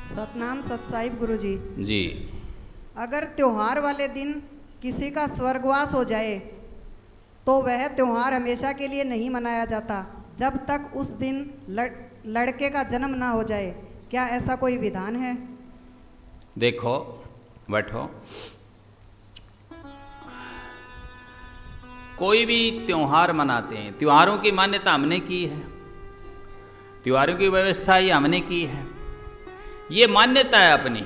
सतनाम सतसाहिब गुरुजी। जी। अगर त्योहार वाले दिन किसी का स्वर्गवास हो जाए तो वह त्योहार हमेशा के लिए नहीं मनाया जाता जब तक उस दिन लड़के का जन्म ना हो जाए। क्या ऐसा कोई विधान है? देखो, बैठो। कोई भी त्योहार मनाते हैं, त्योहारों की मान्यता हमने की है, त्योहारों की व्यवस्था ये हमने की है, ये मान्यता है अपनी।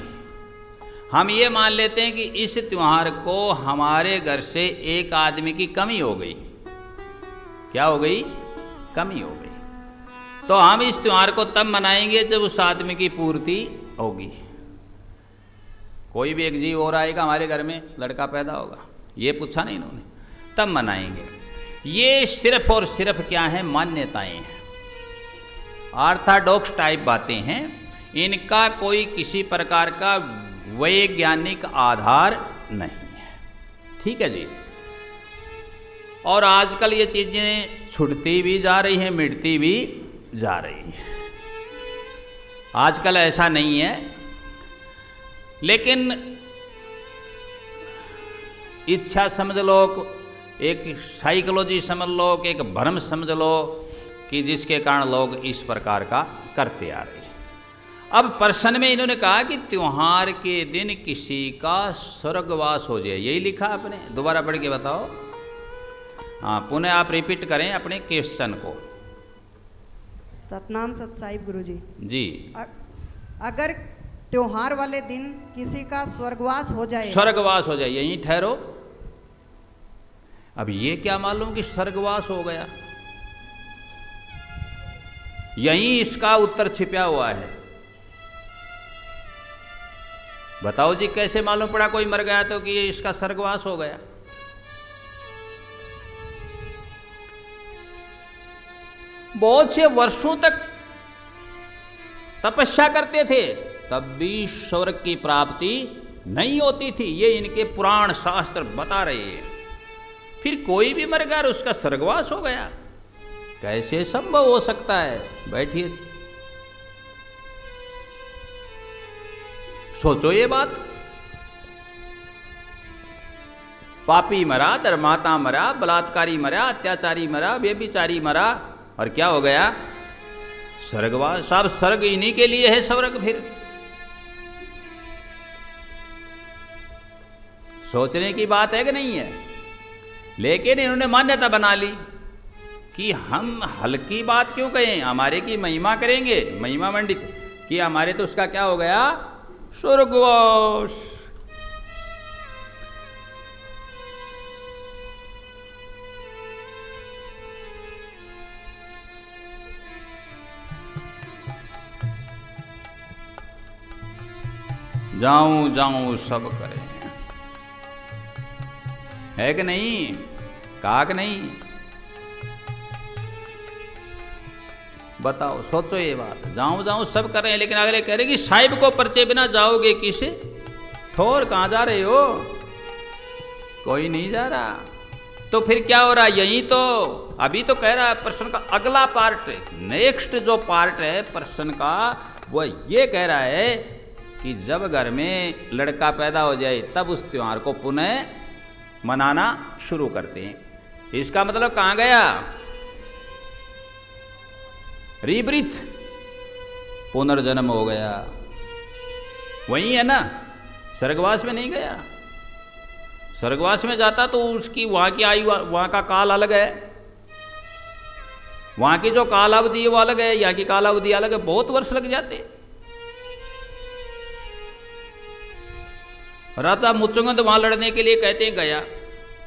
हम ये मान लेते हैं कि इस त्योहार को हमारे घर से एक आदमी की कमी हो गई। क्या हो गई? कमी हो गई। तो हम इस त्योहार को तब मनाएंगे जब उस आदमी की पूर्ति होगी। कोई भी एक जीव हो रहा है कि हमारे घर में लड़का पैदा होगा, ये पूछा नहीं इन्होंने, तब मनाएंगे। ये सिर्फ और सिर्फ क्या है? मान्यताएं हैं, ऑर्थोडॉक्स टाइप बातें हैं। इनका कोई किसी प्रकार का वैज्ञानिक आधार नहीं है। ठीक है जी। और आजकल ये चीजें छूटती भी जा रही हैं, मिटती भी जा रही है। आजकल ऐसा नहीं है, लेकिन इच्छा समझ लो, एक साइकोलॉजी समझ लो, एक भ्रम समझ लो कि जिसके कारण लोग इस प्रकार का करते आ रहे हैं। अब प्रश्न में इन्होंने कहा कि त्योहार के दिन किसी का स्वर्गवास हो जाए, यही लिखा आपने? दोबारा पढ़ के बताओ। हाँ, पुनः आप रिपीट करें अपने क्वेश्चन को। सतनाम सतसाहिब गुरुजी। जी। अगर त्योहार वाले दिन किसी का स्वर्गवास हो जाए, स्वर्गवास हो जाए, यहीं ठहरो। अब ये क्या मालूम कि स्वर्गवास हो गया? यहीं इसका उत्तर छिपा हुआ है। बताओ जी, कैसे मालूम पड़ा कोई मर गया तो कि ये इसका स्वर्गवास हो गया? बहुत से वर्षों तक तपस्या करते थे, तब भी स्वर्ग की प्राप्ति नहीं होती थी। ये इनके पुराण शास्त्र बता रहे हैं। फिर कोई भी मर गया और उसका स्वर्गवास हो गया, कैसे संभव हो सकता है? बैठिए, सोचो ये बात। पापी मरा, धर्माता मरा, बलात्कारी मरा, अत्याचारी मरा, व्यभिचारी मरा, और क्या हो गया? स्वर्गवास। सब स्वर्ग इन्हीं के लिए है। स्वर्ग फिर सोचने की बात है कि नहीं है? लेकिन इन्होंने मान्यता बना ली कि हम हल्की बात क्यों कहें, हमारे की महिमा करेंगे, महिमा मंडित कि हमारे तो उसका क्या हो गया? स्वर्गवास। जाऊं जाऊं सब करें, है कि नहीं? कहा कि नहीं? बताओ, सोचो ये बात। जाऊं जाऊं सब कर रहे हैं, लेकिन अगले कह रहे कि साहिब को पर्चे बिना जाओगे किस ठोर? कहां जा रहे हो? कोई नहीं जा रहा। तो फिर क्या हो रहा? यही तो अभी तो कह रहा है प्रश्न का अगला पार्ट, नेक्स्ट जो पार्ट है प्रश्न का, वो ये कह रहा है कि जब घर में लड़का पैदा हो जाए तब उस त्योहार को पुनः मनाना शुरू करते हैं। इसका मतलब कहां गया? रीब्रीथ, पुनर्जन्म हो गया। वही है ना, स्वर्गवास में नहीं गया। स्वर्गवास में जाता तो उसकी वहां की आयु, वहां का काल अलग है, वहां की जो काल अवधि है वो अलग है, यहाँ की काल अवधि अलग है, बहुत वर्ष लग जाते। राजा मुचुंद वहां लड़ने के लिए कहते हैं गया,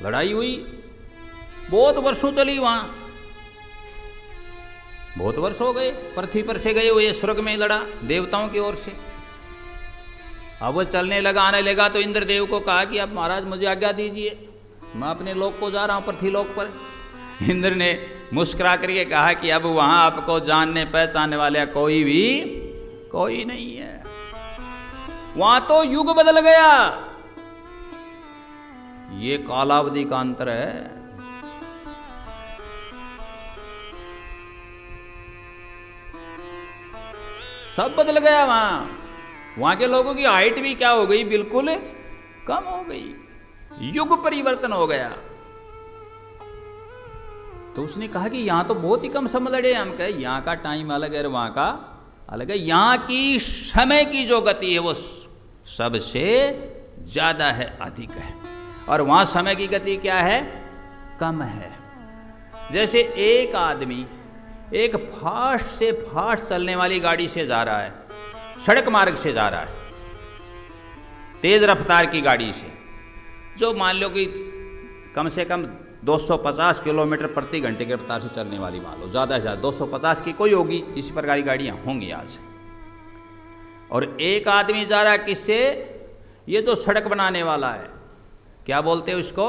लड़ाई हुई, बहुत वर्षों चली वहां, बहुत वर्ष हो गए। पृथ्वी पर से गए हुए, स्वर्ग में लड़ा देवताओं की ओर से। अब वो चलने लगा, आने लगा, तो इंद्रदेव को कहा कि अब महाराज मुझे आज्ञा दीजिए, मैं अपने लोक को जा रहा हूं, पृथ्वी लोक पर। इंद्र ने मुस्कुरा करके कहा कि अब वहां आपको जानने पहचानने वाले कोई नहीं है, वहां तो युग बदल गया। ये कालावधि का अंतर है। सब बदल गया वहां। वहां के लोगों की हाइट भी क्या हो गई, बिल्कुल कम हो गई, युग परिवर्तन हो गया। तो उसने कहा कि यहां तो बहुत ही कम समय लड़े। हम कहे यहां का टाइम अलग है, वहां का अलग है। यहां की समय की जो गति है वो सबसे ज्यादा है, अधिक है, और वहां समय की गति क्या है, कम है। जैसे एक आदमी एक फास्ट से फास्ट चलने वाली गाड़ी से जा रहा है, सड़क मार्ग से जा रहा है, तेज रफ्तार की गाड़ी से, जो मान लो कि कम से कम 250 किलोमीटर प्रति घंटे की रफ्तार से चलने वाली, मान लो ज़्यादा से ज़्यादा 250 की कोई होगी, इसी प्रकार की गाड़ियाँ होंगी आज। और एक आदमी जा रहा है किससे, ये जो सड़क बनाने वाला है, क्या बोलते हैं उसको,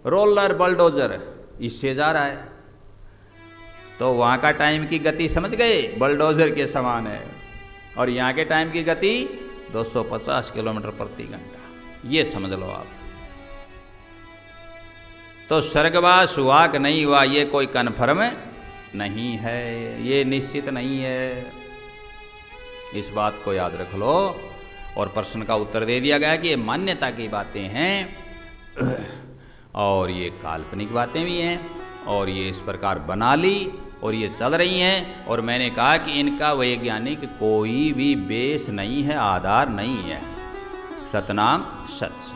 रोलर बलडोजर, इससे जा रहा है। तो वहाँ का टाइम की गति समझ गए, बलडोजर के समान है, और यहाँ के टाइम की गति 250 किलोमीटर प्रति घंटा, ये समझ लो आप। तो स्वर्गवास हुआ कि नहीं हुआ ये कोई कन्फर्म नहीं है, ये निश्चित नहीं है, इस बात को याद रख लो। और प्रश्न का उत्तर दे दिया गया कि ये मान्यता की बातें हैं और ये काल्पनिक बातें भी हैं, और ये इस प्रकार बना ली और ये चल रही हैं। और मैंने कहा कि इनका वैज्ञानिक कोई भी बेस नहीं है, आधार नहीं है। सतनाम सत।